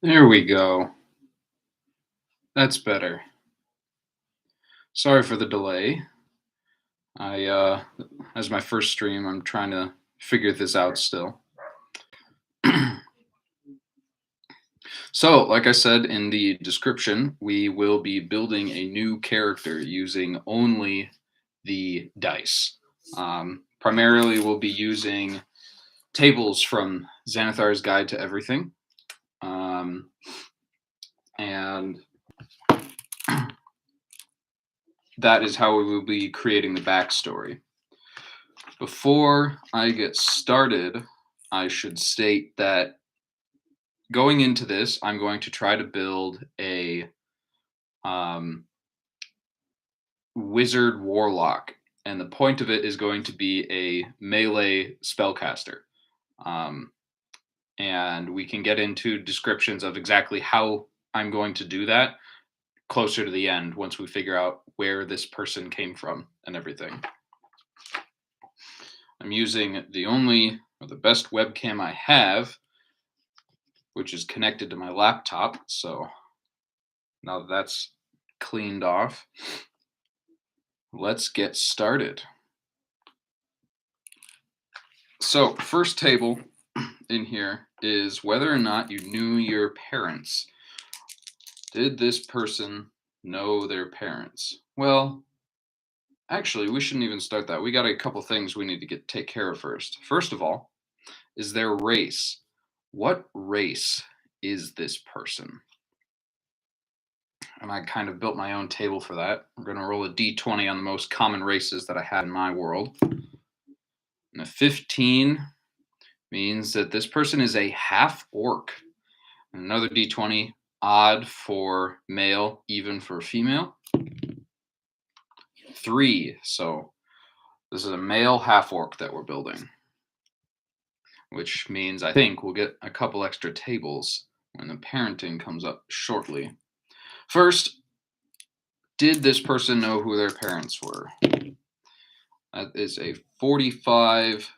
There we go. That's better. Sorry for the delay. I as my first stream, I'm trying to figure this out still. So, like I said in the description, we will be building a new character using only the dice. Primarily, we'll be using tables from Xanathar's Guide to Everything. And that is how we will be creating the backstory. Before I get started, I should state that going into this, I'm going to try to build a wizard warlock, and the point of it is going to be a melee spellcaster. And we can get into descriptions of exactly how I'm going to do that closer to the end once we figure out where this person came from and everything. I'm using the best webcam I have, which is connected to my laptop. So now that that's cleaned off, let's get started. So first table in here is whether or not you knew your parents. Did this person know their parents? Well, actually, we shouldn't even start that. We got a couple things we need to take care of first. First of all, is their race. What race is this person? And I kind of built my own table for that. I'm going to roll a d20 on the most common races that I had in my world. And a 15 means that this person is a half orc. And another d20, odd for male, even for female. 3, so this is a male half orc that we're building, which means I think we'll get a couple extra tables when the parenting comes up shortly. First, did this person know who their parents were? That is a 45.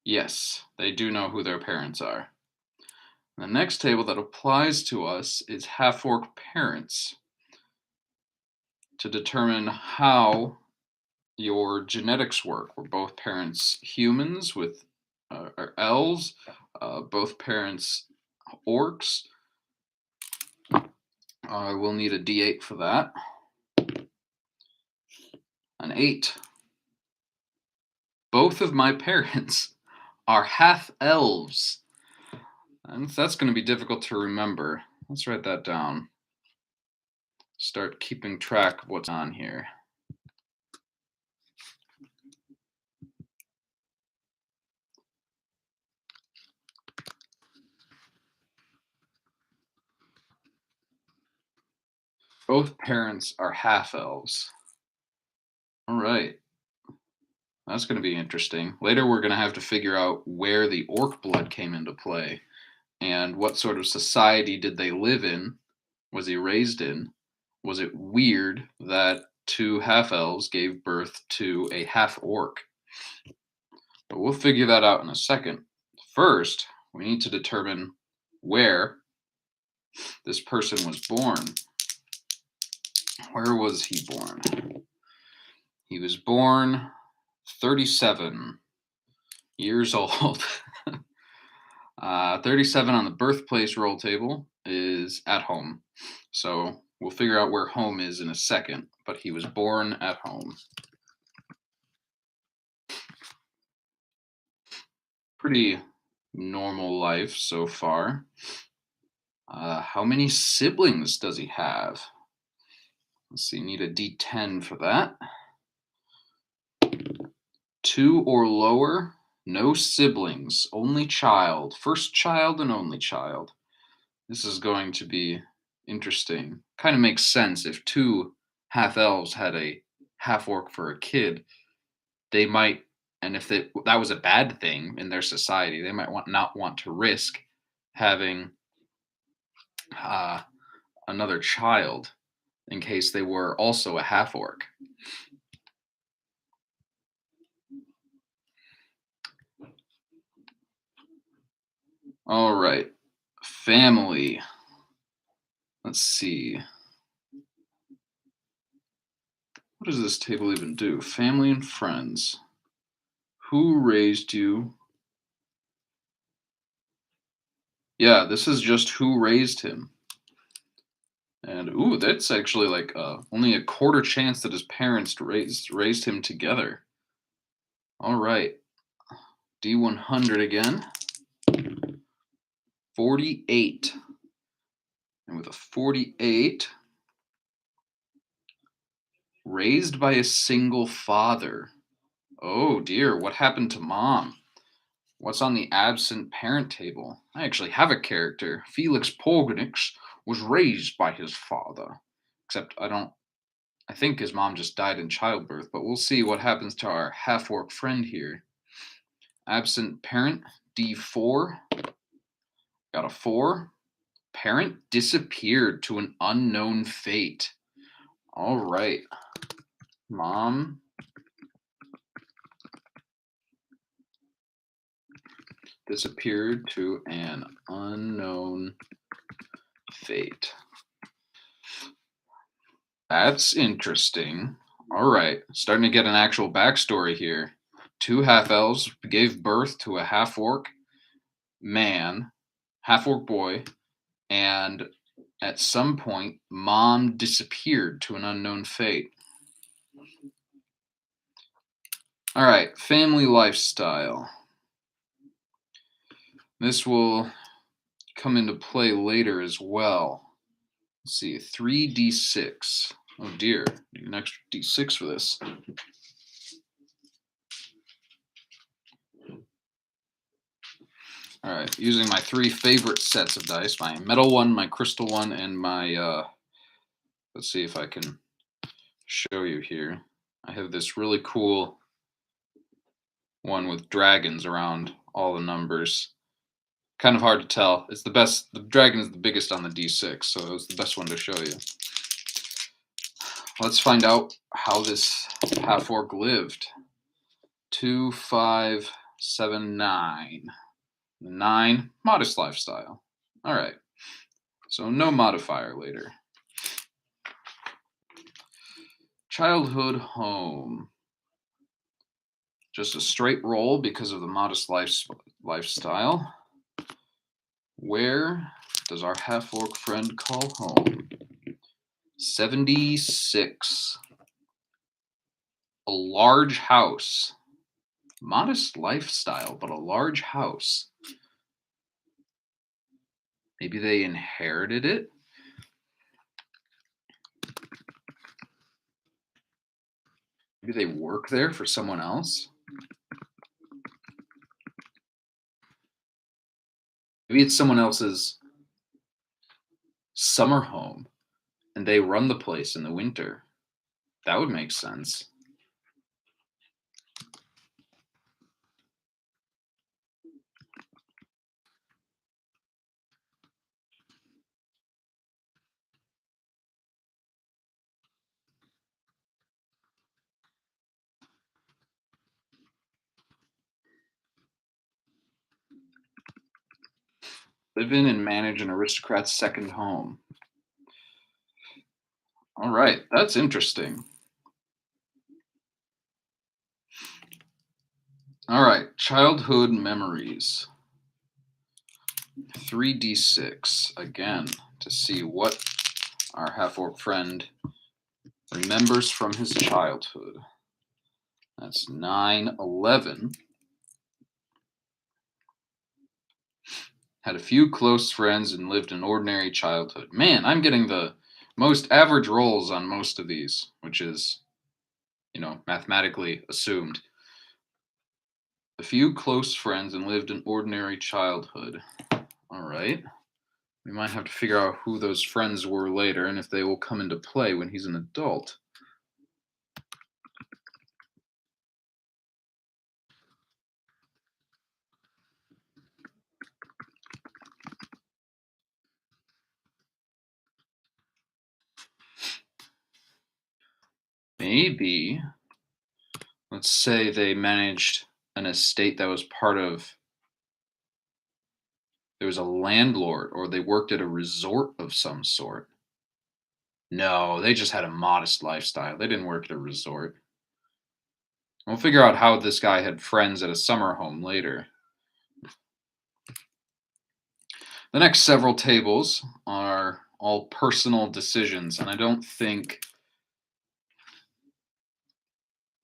Yes, they do know who their parents are. The next table that applies to us is half-orc parents, to determine how your genetics work. Were both parents humans with or elves? Both parents orcs? We'll need a d8 for that. An 8. Both of my parents are half elves. And that's going to be difficult to remember. Let's write that down. Start keeping track of what's on here. Both parents are half elves. All right. That's going to be interesting. Later, we're going to have to figure out where the orc blood came into play and what sort of society did they live in? Was he raised in? Was it weird that 2 half-elves gave birth to a half-orc? But we'll figure that out in a second. First, we need to determine where this person was born. Where was he born? He was born 37 years old. 37 on the birthplace roll table is at home. So we'll figure out where home is in a second, but he was born at home. Pretty normal life so far. How many siblings does he have? Let's see, need a d10 for that. 2 or lower, no siblings, only child. First child and only child. This is going to be interesting. Kind of makes sense. If 2 half-elves had a half-orc for a kid, they might, and if that was a bad thing in their society, they might not want to risk having another child in case they were also a half-orc. All right. Family. Let's see. What does this table even do? Family and friends. Who raised you? Yeah, this is just who raised him. And ooh, that's actually like only a quarter chance that his parents raised him together. All right, D100 again. 48. And with a 48, raised by a single father. Oh dear, what happened to mom? What's on the absent parent table? I actually have a character. Felix Porganix was raised by his father. Except I think his mom just died in childbirth, but we'll see what happens to our half-orc friend here. Absent parent, D4. Got a 4. Parent disappeared to an unknown fate. All right. Mom disappeared to an unknown fate. That's interesting. All right. Starting to get an actual backstory here. 2 half-elves gave birth to a half-orc man, half-orc boy, and at some point, mom disappeared to an unknown fate. All right, family lifestyle. This will come into play later as well. Let's see, 3d6. Oh dear, need an extra d6 for this. All right, using my 3 favorite sets of dice, my metal one, my crystal one, and my, let's see if I can show you here. I have this really cool one with dragons around all the numbers. Kind of hard to tell. It's the best. The dragon is the biggest on the d6, so it was the best one to show you. Let's find out how this half-orc lived. 2, 5, 7, 9. 9, modest lifestyle. All right. So no modifier later. Childhood home. Just a straight roll because of the modest lifestyle. Where does our half-orc friend call home? 76. A large house. Modest lifestyle, but a large house. Maybe they inherited it? Maybe they work there for someone else? Maybe it's someone else's summer home and they run the place in the winter. That would make sense. Live in and manage an aristocrat's second home. All right, that's interesting. All right, childhood memories. 3d6 again to see what our half-orc friend remembers from his childhood. That's 9, 11. Had a few close friends and lived an ordinary childhood. Man, I'm getting the most average rolls on most of these, which is, mathematically assumed. A few close friends and lived an ordinary childhood. All right. We might have to figure out who those friends were later and if they will come into play when he's an adult. Maybe, let's say they managed an estate that was part of There was a landlord, or they worked at a resort of some sort. No, they just had a modest lifestyle. They didn't work at a resort. We'll figure out how this guy had friends at a summer home later. The next several tables are all personal decisions, and I don't think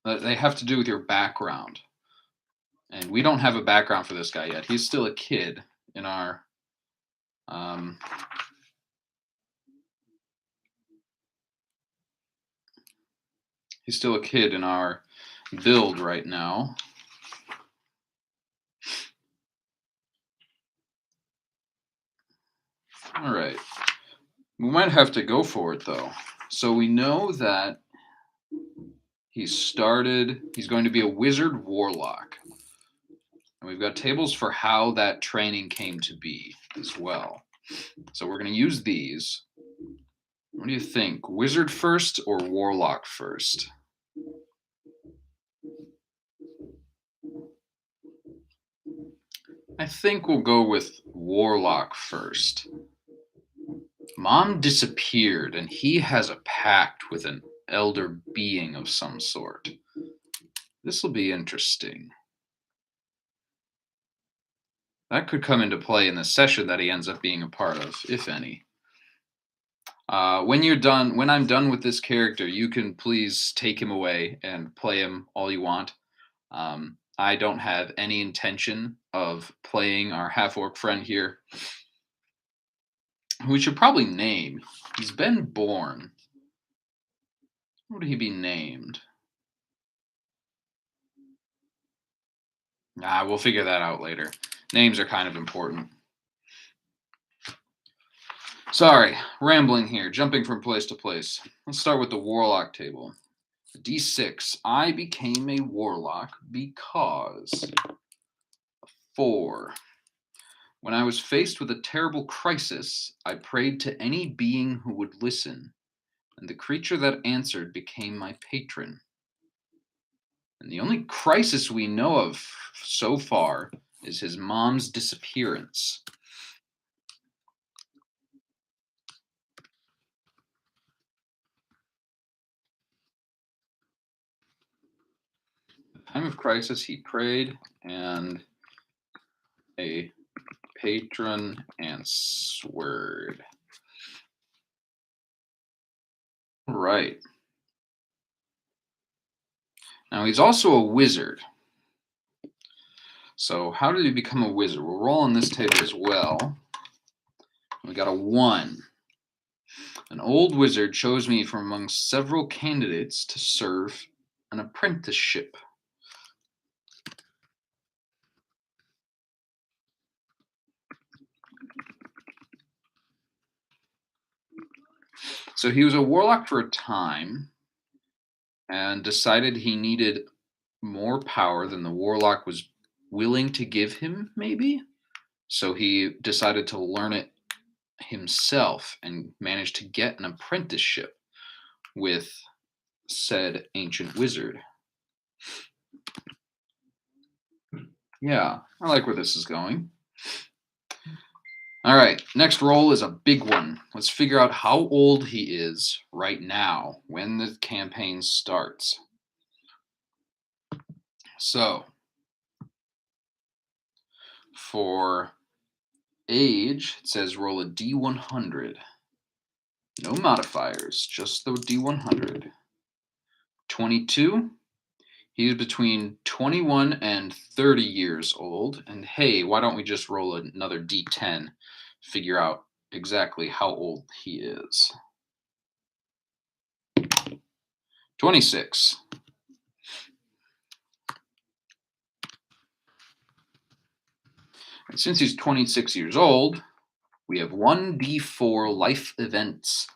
they have to do with your background. And we don't have a background for this guy yet. He's still a kid in our he's still a kid in our build right now. All right. We might have to go for it though. So we know that he's going to be a wizard warlock. And we've got tables for how that training came to be as well. So we're going to use these. What do you think? Wizard first or warlock first? I think we'll go with warlock first. Mom disappeared, and he has a pact with an elder being of some sort. This will be interesting. That could come into play in the session that he ends up being a part of, if any. When I'm done with this character, you can please take him away and play him all you want. I don't have any intention of playing our half-orc friend here, who we should probably name. He's been born. What would he be named? We'll figure that out later. Names are kind of important. Sorry, rambling here, jumping from place to place. Let's start with the warlock table. D6. I became a warlock because 4. When I was faced with a terrible crisis, I prayed to any being who would listen, and the creature that answered became my patron. And the only crisis we know of so far is his mom's disappearance. Time of crisis, he prayed, and a patron answered. Right. Now he's also a wizard. So how did he become a wizard? We'll roll on this table as well. We got a 1. An old wizard chose me from among several candidates to serve an apprenticeship. So he was a warlock for a time and decided he needed more power than the warlock was willing to give him, maybe? So he decided to learn it himself and managed to get an apprenticeship with said ancient wizard. Yeah, I like where this is going. All right, next roll is a big one. Let's figure out how old he is right now when the campaign starts. So, for age, it says roll a D100. No modifiers, just the D100. 22. He's between 21 and 30 years old. And hey, why don't we just roll another D10, figure out exactly how old he is. 26. And since he's 26 years old, we have 1d4 life events.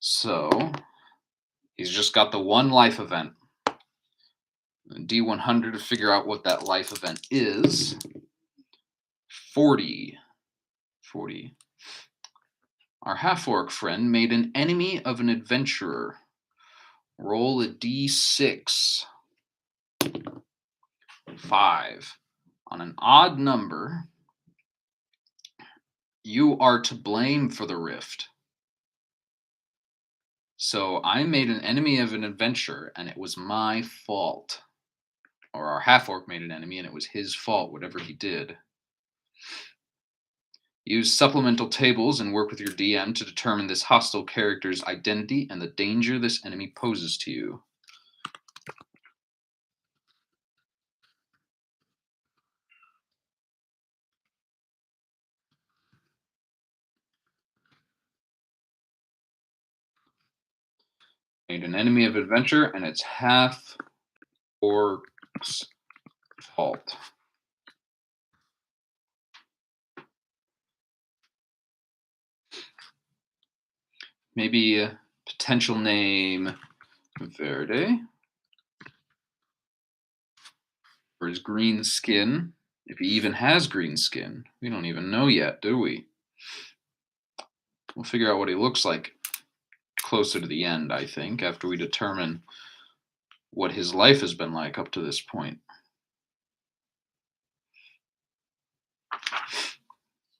So he's just got the one life event. D100 to figure out what that life event is. 40. 40. Our half-orc friend made an enemy of an adventurer. Roll a d6. 5. On an odd number, You are to blame for the rift. So I made an enemy of an adventurer, and it was my fault. Or our half-orc made an enemy, and it was his fault, whatever he did. Use supplemental tables and work with your DM to determine this hostile character's identity and the danger this enemy poses to you. Made an enemy of adventure, and it's half-orc's fault. Maybe a potential name Verde. For his green skin. If he even has green skin. We don't even know yet, do we? We'll figure out what he looks like closer to the end, I think, after we determine what his life has been like up to this point.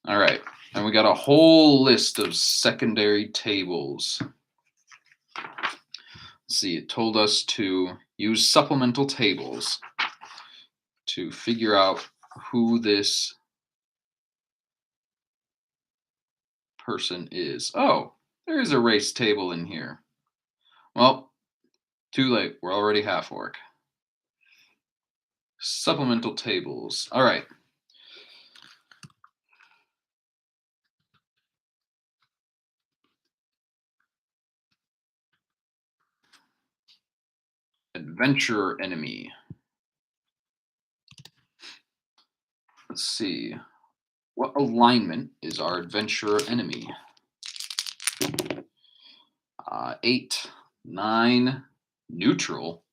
All right, and we got a whole list of secondary tables. Let's see, it told us to use supplemental tables to figure out who this person is. Oh, there is a race table in here. Well, too late. We're already half-orc. Supplemental tables. All right. Adventurer enemy. Let's see. What alignment is our adventurer enemy? 8, 9, neutral.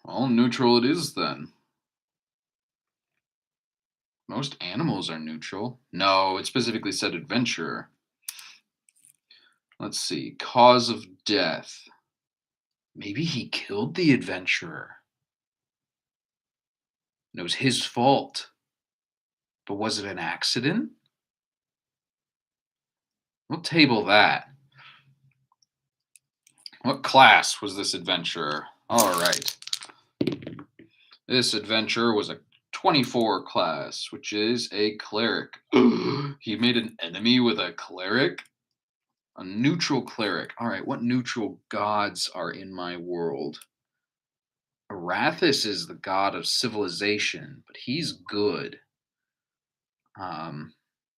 Well, neutral it is then. Most animals are neutral. No, it specifically said adventurer. Let's see. Cause of death. Maybe he killed the adventurer. And it was his fault. But was it an accident? We'll table that. What class was this adventurer? All right. This adventurer was a 24 class, which is a cleric. He made an enemy with a cleric? A neutral cleric. All right, what neutral gods are in my world? Arathis is the god of civilization, but he's good.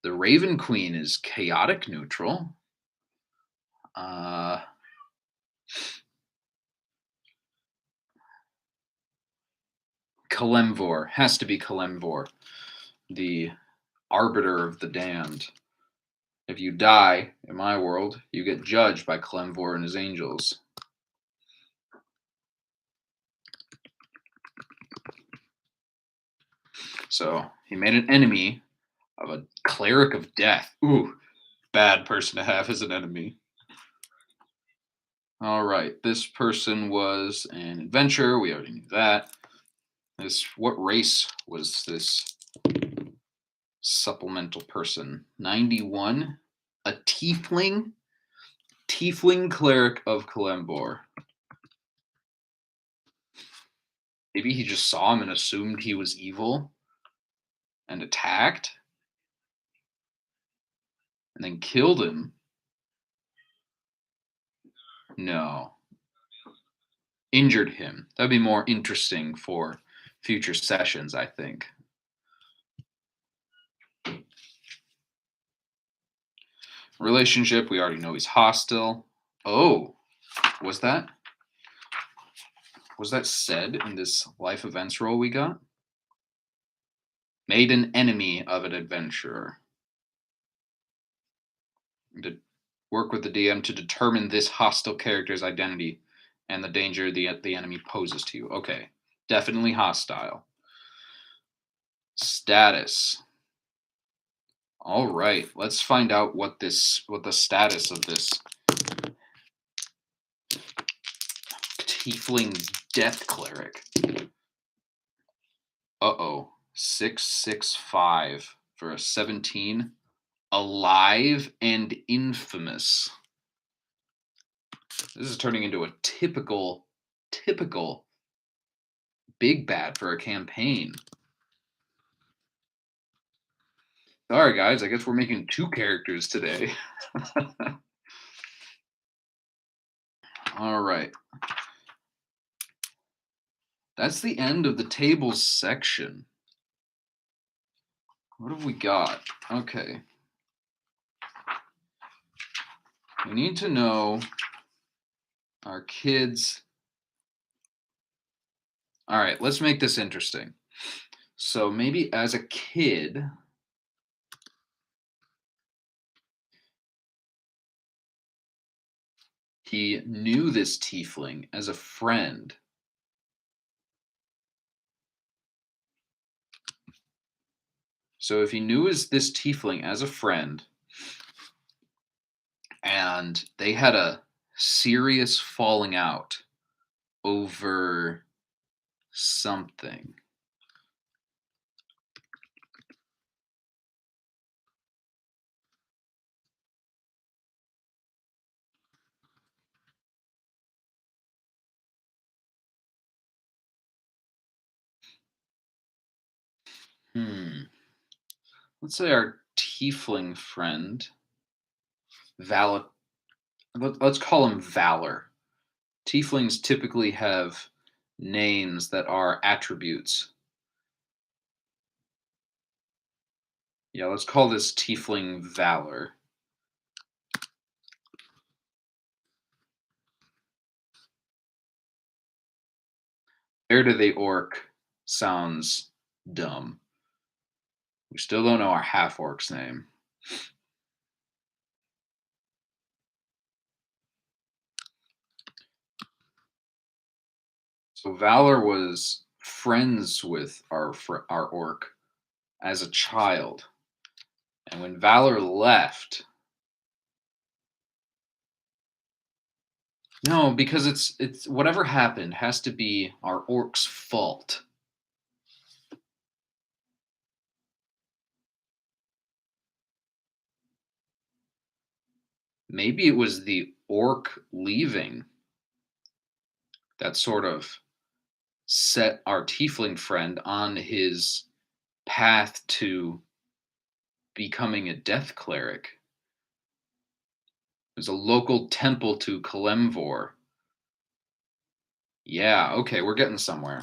The Raven Queen is chaotic neutral. Kalemvor. Has to be Kalemvor, the arbiter of the damned. If you die in my world, you get judged by Kalemvor and his angels. So he made an enemy of a cleric of death. Ooh, bad person to have as an enemy. All right, this person was an adventurer. We already knew that. What race was this supplemental person? 91, a tiefling cleric of Kalembor. Maybe he just saw him and assumed he was evil and attacked and then killed him. No. Injured him. That'd be more interesting for future sessions, I think. Relationship, we already know he's hostile. Oh, was that said in this life events roll we got? Made an enemy of an adventurer. To work with the DM to determine this hostile character's identity and the danger the enemy poses to you. Okay, definitely hostile. Status. All right, let's find out what the status of this tiefling death cleric. 665 for a 17. Alive and infamous. This is turning into a typical big bad for a campaign. Sorry, guys. I guess we're making 2 characters today. All right. That's the end of the tables section. What have we got? Okay. We need to know our kids. All right, let's make this interesting. So maybe as a kid, he knew this tiefling as a friend. So if he knew this tiefling as a friend, and they had a serious falling out over something. Let's say our tiefling friend, Valor. Let's call him Valor. Tieflings typically have names that are attributes. Yeah, let's call this tiefling Valor. Heir to the Orc sounds dumb. We still don't know our half-orc's name. So Valor was friends with our orc as a child. And when Valor left, no, because it's whatever happened has to be our orc's fault. Maybe it was the orc leaving that sort of set our tiefling friend on his path to becoming a death cleric. There's a local temple to Kalemvor. Yeah, okay, we're getting somewhere.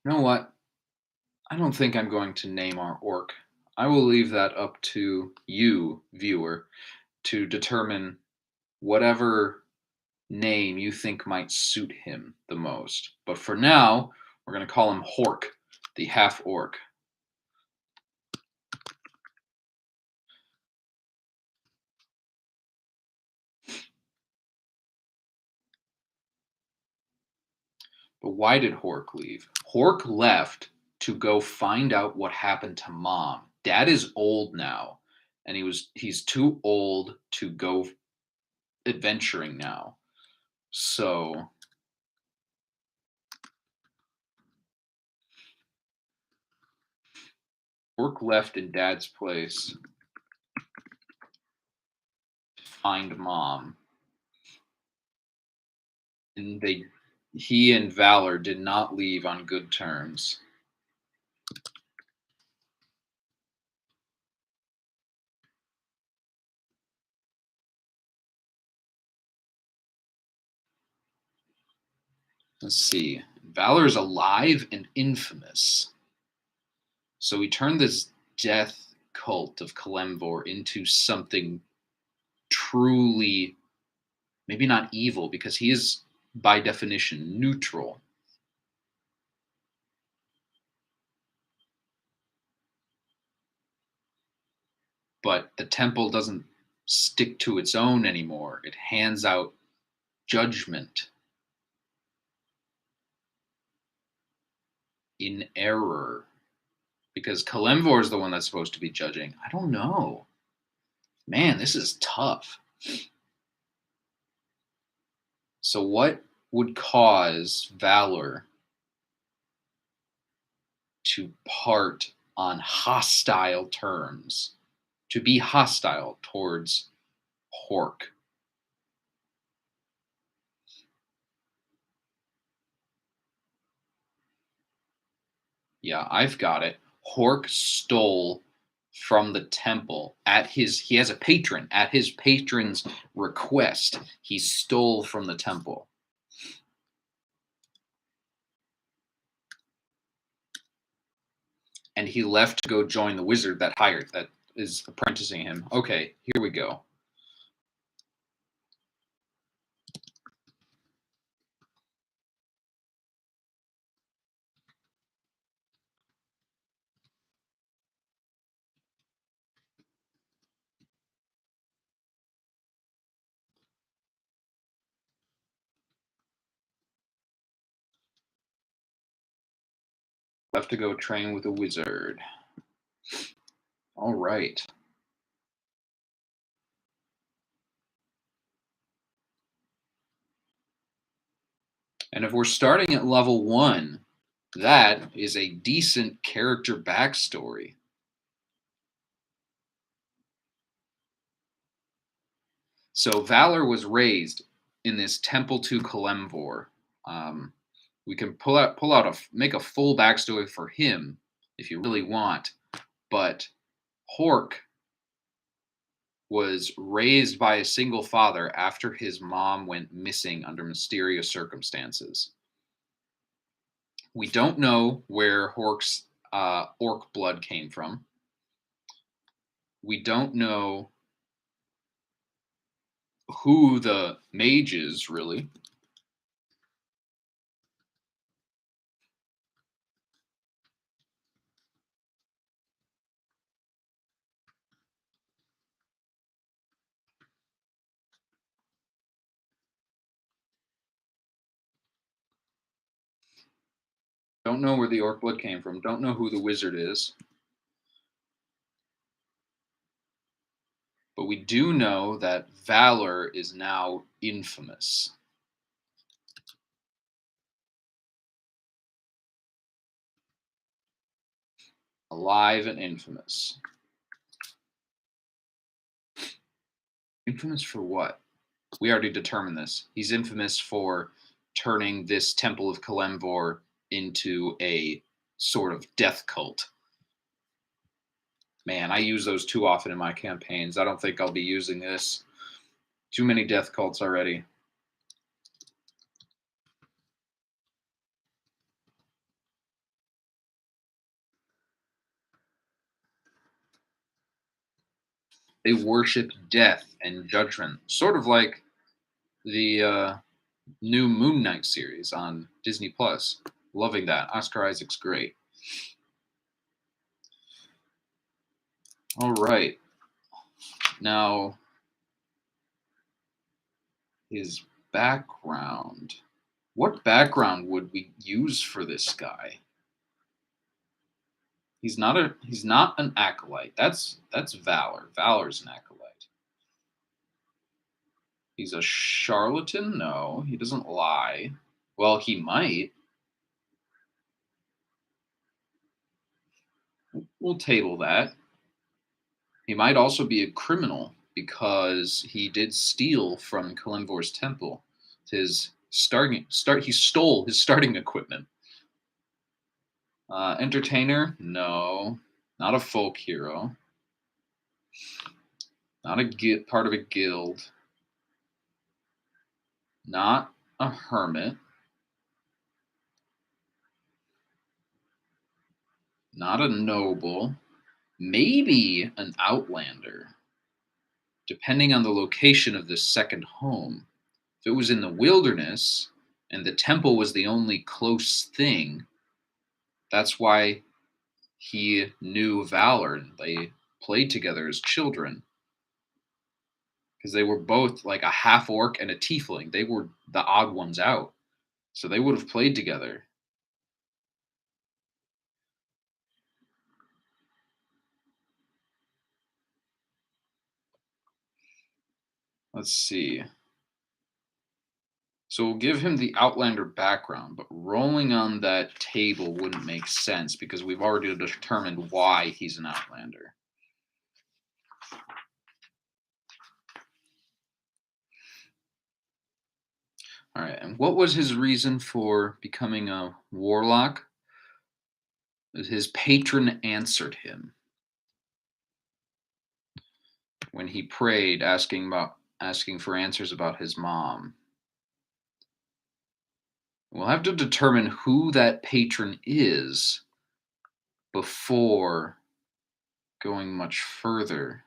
You know what? I don't think I'm going to name our orc. I will leave that up to you, viewer, to determine whatever name you think might suit him the most. But for now, we're going to call him Hork, the half orc. But why did Hork leave? Hork left to go find out what happened to Mom. Dad is old now, and he's too old to go adventuring now. So Hork left in Dad's place to find Mom. And he and Valor did not leave on good terms. Let's see. Valor is alive and infamous. So he turned this death cult of Kalemvor into something truly, maybe not evil, because he is, by definition, neutral. But the temple doesn't stick to its own anymore. It hands out judgment in error? Because Kalimvor is the one that's supposed to be judging. I don't know. Man, this is tough. So what would cause Valor to part on hostile terms, to be hostile towards Hork? Yeah, I've got it. Hork stole from the temple he has a patron. At his patron's request, he stole from the temple. And he left to go join the wizard that is apprenticing him. Okay, here we go. Left to go train with a wizard. All right. And if we're starting at level 1, that is a decent character backstory. So Valor was raised in this temple to Kalimvor. We can make a full backstory for him if you really want. But Hork was raised by a single father after his mom went missing under mysterious circumstances. We don't know where Hork's orc blood came from. We don't know who the mage is, really. Don't know where the orc blood came from. Don't know who the wizard is. But we do know that Valor is now infamous. Alive and infamous. Infamous for what? We already determined this. He's infamous for turning this Temple of Kalimvor into a sort of death cult. Man, I use those too often in my campaigns. I don't think I'll be using this. Too many death cults already. They worship death and judgment, sort of like the new Moon Knight series on Disney Plus. Loving that. Oscar Isaac's great. All right. Now, his background. What background would we use for this guy? He's not an acolyte. That's Valor. Valor's an acolyte. He's a charlatan? No, he doesn't lie. Well, he might. We'll table that. He might also be a criminal because he did steal from Kalimvor's temple. He stole his starting equipment. Entertainer? No. Not a folk hero. Not part of a guild. Not a hermit. Not a noble. Maybe an outlander, depending on the location of this second home. If it was in the wilderness and the temple was the only close thing, that's why he knew Valor. They played together as children. because they were both like a half orc and a tiefling. They were the odd ones out. So they would have played together. Let's see. So we'll give him the Outlander background, but rolling on that table wouldn't make sense because we've already determined why he's an Outlander. All right, and what was his reason for becoming a warlock? His patron answered him when he prayed, asking for answers about his mom. We'll have to determine who that patron is before going much further.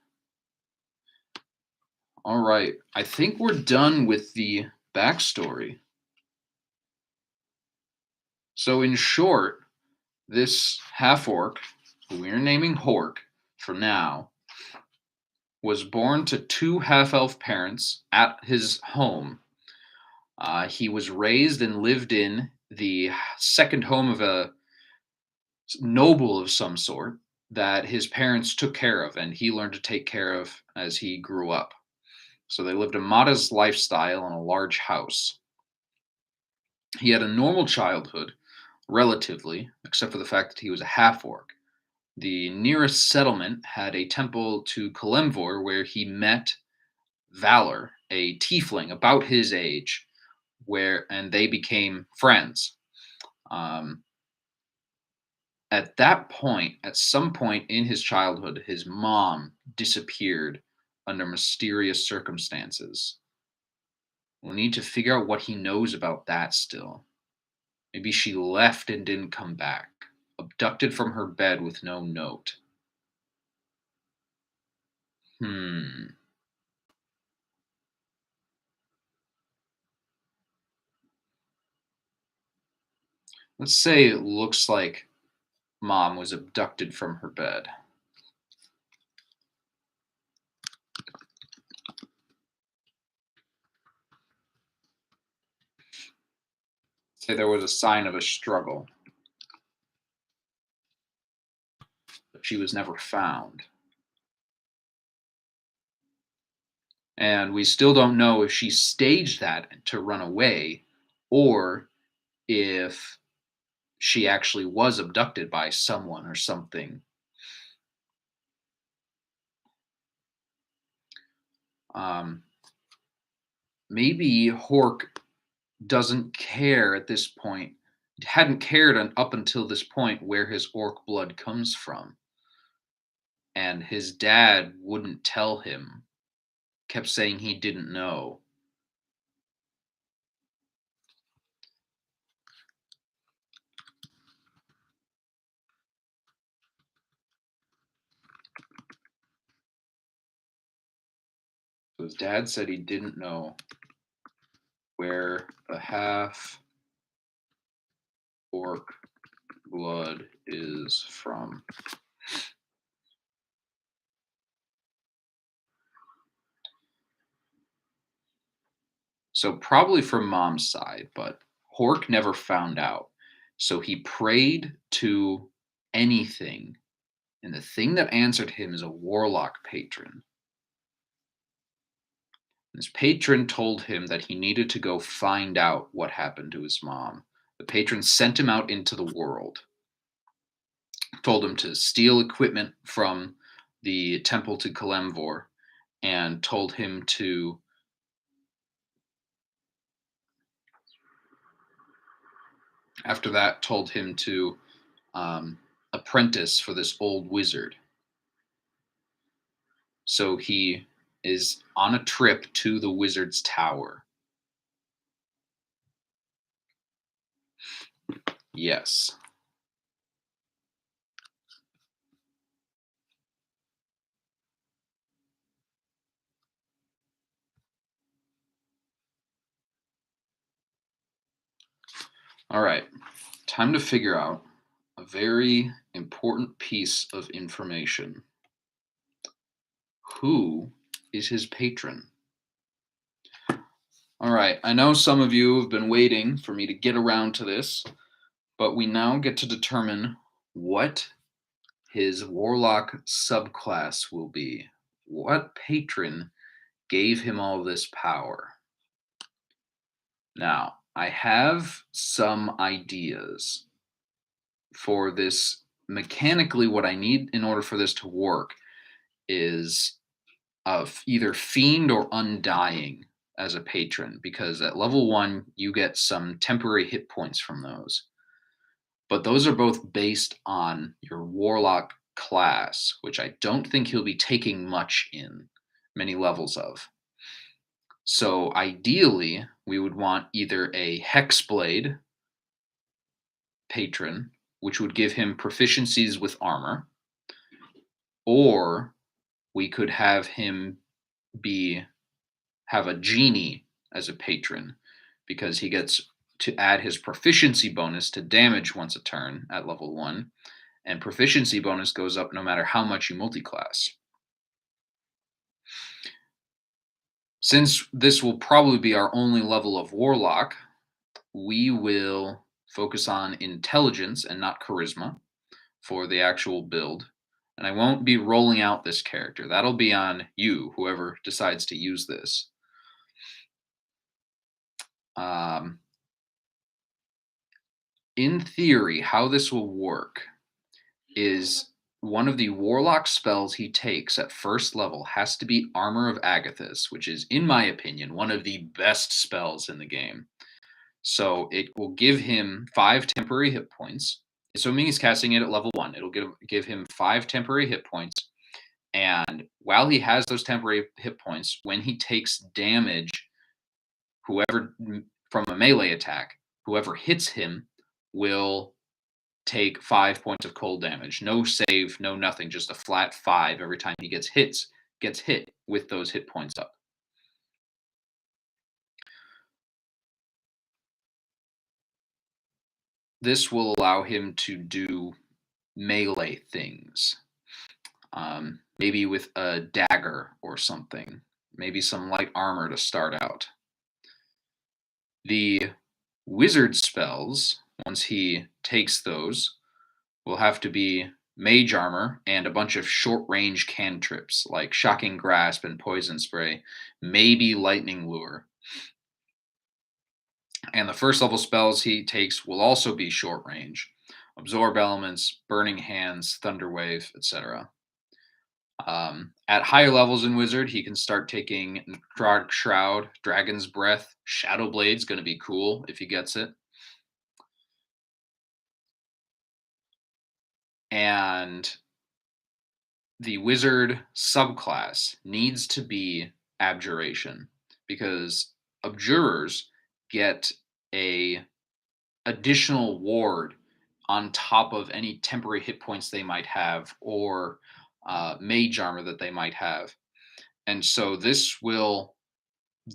All right, I think we're done with the backstory. So in short, this half-orc, who we are naming Hork for now, was born to two half-elf parents at his home. He was raised and lived in the second home of a noble of some sort that his parents took care of, and he learned to take care of as he grew up. So they lived a modest lifestyle in a large house. He had a normal childhood, relatively, except for the fact that he was a half orc. The nearest settlement had a temple to Kalimvor where he met Valor, a tiefling about his age, and they became friends. At that point, at some point in his childhood, his mom disappeared under mysterious circumstances. We'll need to figure out what he knows about that still. Maybe she left and didn't come back, abducted from her bed with no note. Let's say it looks like mom was abducted from her bed. Say there was a sign of a struggle, but she was never found. And we still don't know if she staged that to run away or if she actually was abducted by someone or something. Maybe Hork doesn't care at this point, hadn't cared up until this point where his orc blood comes from. And his dad wouldn't tell him, kept saying he didn't know. So his dad said he didn't know where the half orc blood is from. So probably from mom's side, but Hork never found out. So he prayed to anything, and the thing that answered him is a warlock patron. His patron told him that he needed to go find out what happened to his mom. The patron sent him out into the world, told him to steal equipment from the temple to Kalimvor, and told him to after that told him to apprentice for this old wizard. So he is on a trip to the wizard's tower. Yes. All right. Time to figure out a very important piece of information. Who is his patron? All right, I know some of you have been waiting for me to get around to this, but we now get to determine what his Warlock subclass will be. What patron gave him all this power? Now, I have some ideas for this. Mechanically, what I need in order for this to work is either Fiend or Undying as a patron, because at level 1, you get some temporary hit points from those. But those are both based on your Warlock class, which I don't think he'll be taking much in many levels of. So ideally, we would want either a Hex Blade patron, which would give him proficiencies with armor, or we could have him have a Genie as a patron, because he gets to add his proficiency bonus to damage once a turn at level 1, and proficiency bonus goes up no matter how much you multiclass. Since this will probably be our only level of Warlock, we will focus on intelligence and not charisma for the actual build. And I won't be rolling out this character. That'll be on you, whoever decides to use this. In theory, how this will work is one of the Warlock spells he takes at first level has to be Armor of Agathis, which is, in my opinion, one of the best spells in the game. So it will give him 5 temporary hit points. Assuming he's casting it at level 1, it'll give him 5 temporary hit points. And while he has those temporary hit points, when he takes damage, whoever from a melee attack, whoever hits him will take 5 points of cold damage. No save, no nothing, just a flat 5 every time he gets hit with those hit points up. This will allow him to do melee things. Maybe with a dagger or something. Maybe some light armor to start out. The wizard spells, once he takes those, will have to be mage armor and a bunch of short-range cantrips like Shocking Grasp and Poison Spray, maybe Lightning Lure. And the first level spells he takes will also be short range. Absorb Elements, Burning Hands, Thunder Wave, etc. At higher levels in Wizard, he can start taking Dark Shroud, Dragon's Breath, Shadow Blade's going to be cool if he gets it. And the Wizard subclass needs to be Abjuration, because Abjurers get a additional ward on top of any temporary hit points they might have, or mage armor that they might have. And so this will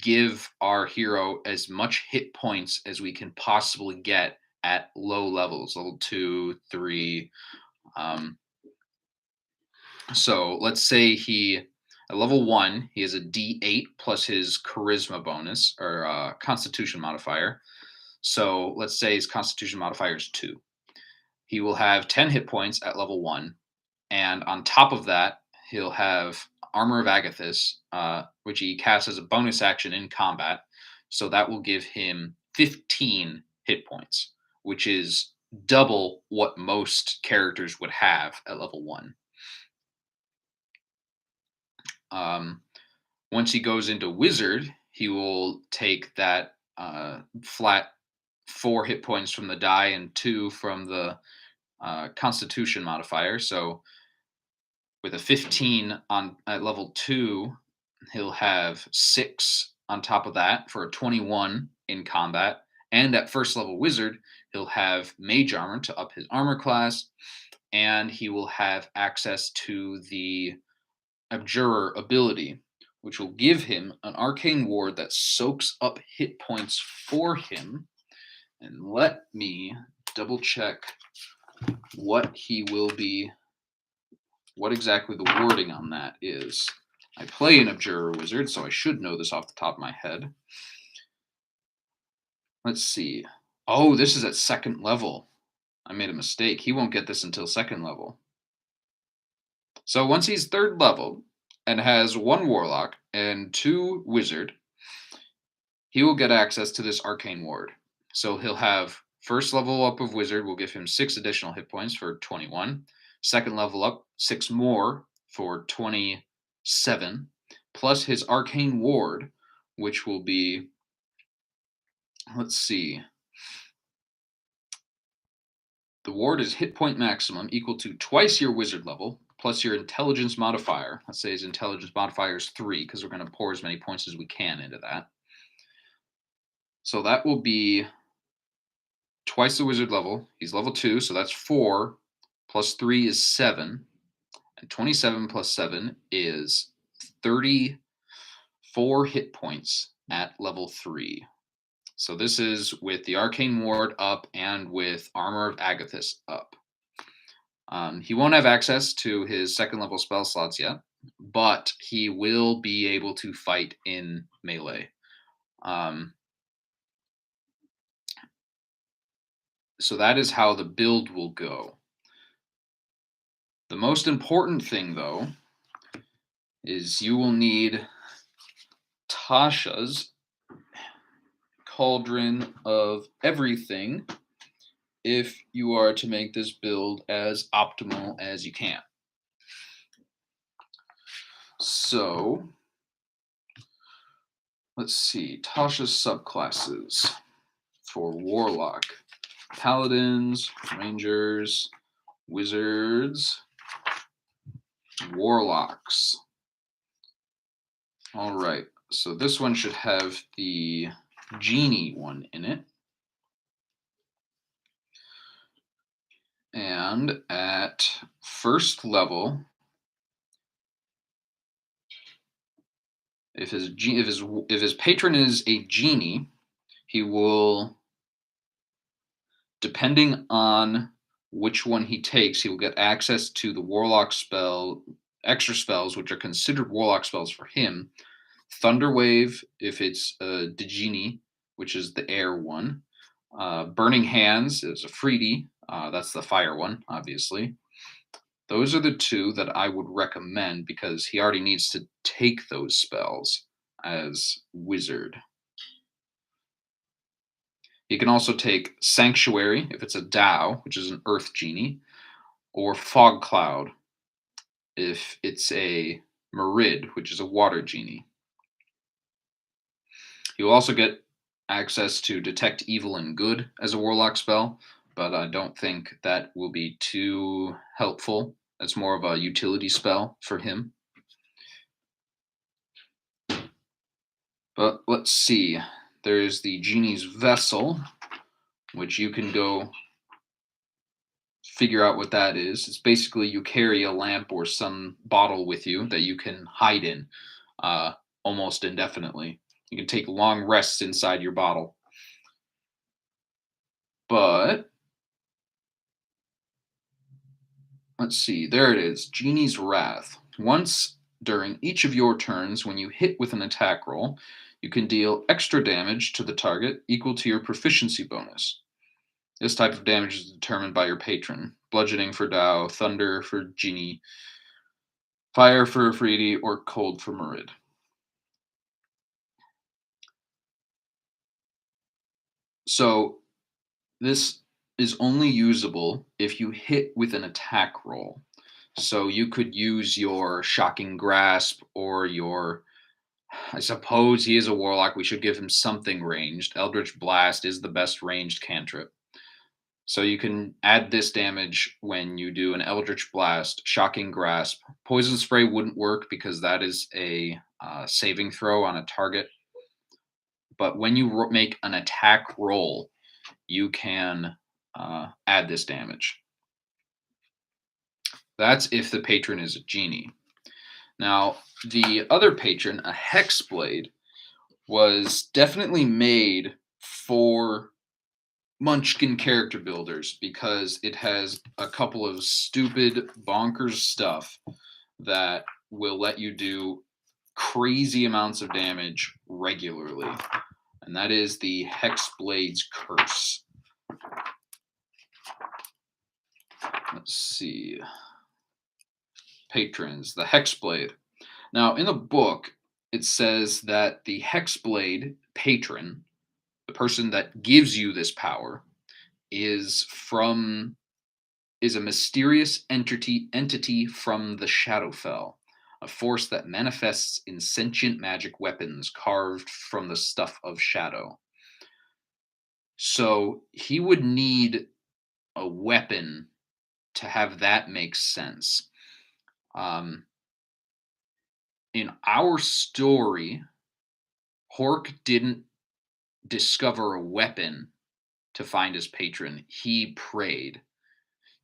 give our hero as much hit points as we can possibly get at low levels, level 2, 3. So let's say at level 1, he has a D8 plus his charisma bonus, or constitution modifier. So let's say his constitution modifier is 2. He will have 10 hit points at level 1. And on top of that, he'll have Armor of Agathis, which he casts as a bonus action in combat. So that will give him 15 hit points, which is double what most characters would have at level 1. Once he goes into Wizard, he will take that flat 4 hit points from the die and 2 from the Constitution modifier. So with a 15 at level 2, he'll have 6 on top of that for a 21 in combat. And at first level Wizard, he'll have Mage Armor to up his armor class, and he will have access to the Abjurer ability, which will give him an arcane ward that soaks up hit points for him. And let me double check what exactly the wording on that is. I play an Abjurer Wizard, so I should know this off the top of my head. Let's see. Oh, this is at second level. I made a mistake. He won't get this until second level. So once he's third level and has 1 Warlock and 2 Wizard, he will get access to this Arcane Ward. So he'll have first level up of Wizard will give him 6 additional hit points for 21. Second level up, 6 more for 27, plus his Arcane Ward, which will be, let's see, the ward is hit point maximum equal to twice your Wizard level, plus your intelligence modifier. Let's say his intelligence modifier is 3, because we're going to pour as many points as we can into that. So that will be twice the Wizard level. He's level 2, so that's 4, plus 3 is 7, and 27 plus 7 is 34 hit points at level 3. So this is with the Arcane Ward up and with Armor of Agathis up. He won't have access to his second level spell slots yet, but he will be able to fight in melee. So that is how the build will go. The most important thing, though, is you will need Tasha's Cauldron of Everything if you are to make this build as optimal as you can. So, let's see, Tasha's subclasses for Warlock. Paladins, Rangers, Wizards, Warlocks. All right, so this one should have the Genie one in it. And at first level, if his patron is a Genie, he will, depending on which one he takes, he will get access to the Warlock spell, extra spells, which are considered Warlock spells for him. Thunder Wave, if it's a Genie, which is the air one. Burning Hands is a Freedy. That's the fire one, obviously. Those are the 2 that I would recommend because he already needs to take those spells as Wizard. He can also take Sanctuary if it's a Dao, which is an Earth Genie, or Fog Cloud if it's a Marid, which is a Water Genie. He will also get access to Detect Evil and Good as a Warlock spell, but I don't think that will be too helpful. That's more of a utility spell for him. But let's see. There's the Genie's Vessel, which you can go figure out what that is. It's basically you carry a lamp or some bottle with you that you can hide in almost indefinitely. You can take long rests inside your bottle. But let's see, there it is, Genie's Wrath. Once during each of your turns, when you hit with an attack roll, you can deal extra damage to the target equal to your proficiency bonus. This type of damage is determined by your patron. Bludgeoning for Dao, Thunder for Genie, Fire for Freedy, or Cold for Marid. So this is only usable if you hit with an attack roll. So you could use your Shocking Grasp or your, I suppose he is a Warlock, we should give him something ranged. Eldritch Blast is the best ranged cantrip. So you can add this damage when you do an Eldritch Blast, Shocking Grasp. Poison Spray wouldn't work because that is a saving throw on a target. But when you make an attack roll, you can add this damage. That's if the patron is a Genie. Now, the other patron, a Hex Blade, was definitely made for Munchkin character builders because it has a couple of stupid, bonkers stuff that will let you do crazy amounts of damage regularly. and that is the Hex Blade's curse. Let's see. Patrons, the Hex Blade. Now, in the book, it says that the Hex Blade patron, the person that gives you this power, is a mysterious entity from the Shadowfell, a force that manifests in sentient magic weapons carved from the stuff of shadow. So he would need a weapon to have that make sense. In our story, Hork didn't discover a weapon to find his patron. He prayed.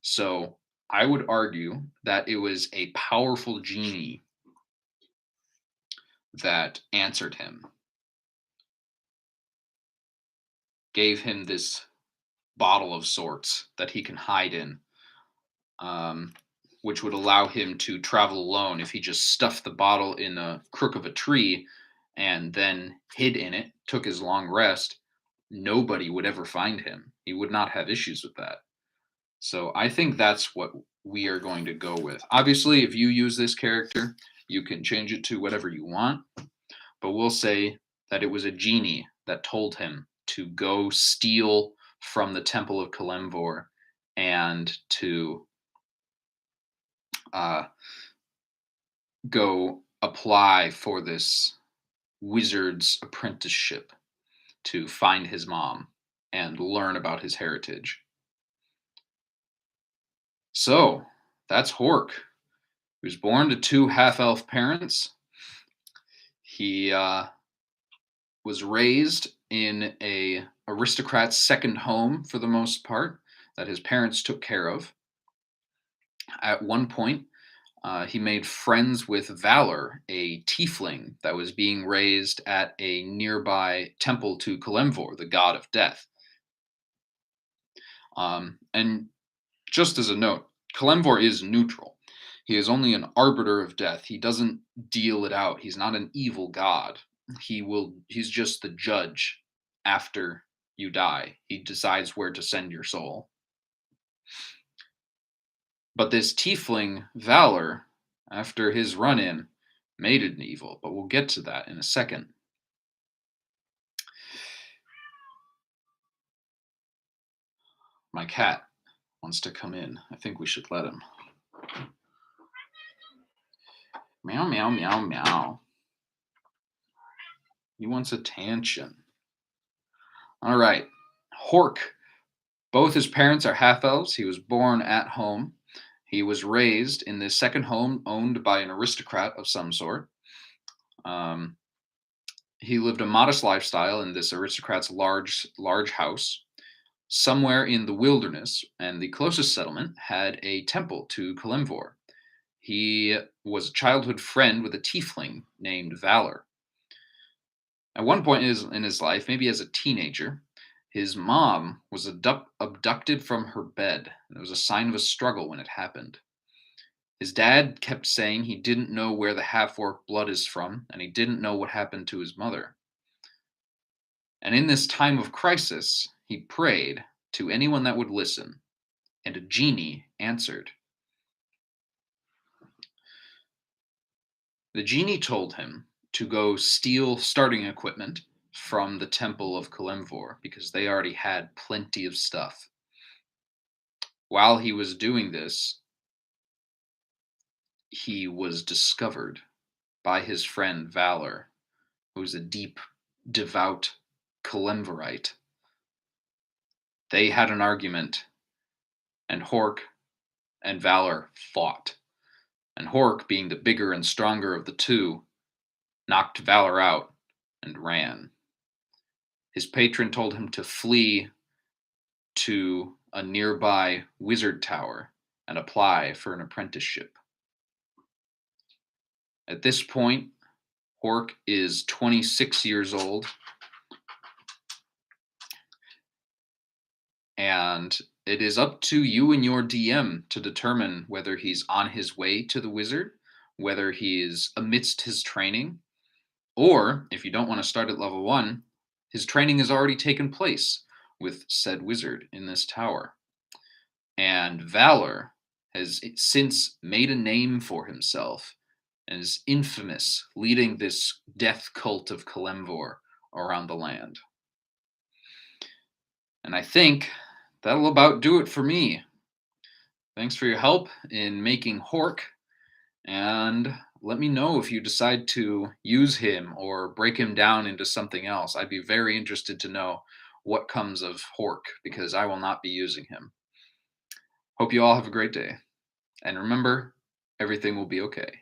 So I would argue that it was a powerful genie that answered him, gave him this bottle of sorts that he can hide in, which would allow him to travel alone. If he just stuffed the bottle in a crook of a tree and then hid in it, took his long rest, nobody would ever find him. He would not have issues with that. So I think that's what we are going to go with. Obviously, if you use this character, you can change it to whatever you want, but we'll say that it was a genie that told him to go steal from the Temple of Kalimvor and to go apply for this wizard's apprenticeship to find his mom and learn about his heritage. So that's Hork. He was born to two half-elf parents. He was raised in a aristocrat's second home for the most part that his parents took care of. At one point, he made friends with Valor, a tiefling that was being raised at a nearby temple to Kalimvor, the god of death. And just as a note, Kalimvor is neutral. He is only an arbiter of death. He doesn't deal it out. He's not an evil god. He's just the judge after you die. He decides where to send your soul. But this tiefling, Valor, after his run-in, made it an evil, but we'll get to that in a second. My cat wants to come in. I think we should let him. Meow, meow, meow, meow. He wants attention. All right. Hork. Both his parents are half-elves. He was born at home. He was raised in this second home owned by an aristocrat of some sort. He lived a modest lifestyle in this aristocrat's large house somewhere in the wilderness, and the closest settlement had a temple to Kalimvor. He was a childhood friend with a tiefling named Valor. At one point in his life, maybe as a teenager, his mom was abducted from her bed, and it was a sign of a struggle when it happened. His dad kept saying he didn't know where the half-orc blood is from, and he didn't know what happened to his mother. And in this time of crisis, he prayed to anyone that would listen, and a genie answered. The genie told him to go steal starting equipment from the Temple of Kalimvor because they already had plenty of stuff. While he was doing this, he was discovered by his friend Valor, who was a deep, devout Kalimvorite. They had an argument, and Hork and Valor fought. And Hork, being the bigger and stronger of the two, knocked Valor out and ran. His patron told him to flee to a nearby wizard tower and apply for an apprenticeship. At this point, Hork is 26 years old, and it is up to you and your DM to determine whether he's on his way to the wizard, whether he is amidst his training, or if you don't want to start at level 1, His training has already taken place with said wizard in this tower. And Valor has since made a name for himself and is infamous, leading this death cult of Kalemvor around the land. And I think that'll about do it for me. Thanks for your help in making Hork, and let me know if you decide to use him or break him down into something else. I'd be very interested to know what comes of Hork, because I will not be using him. Hope you all have a great day. And remember, everything will be okay.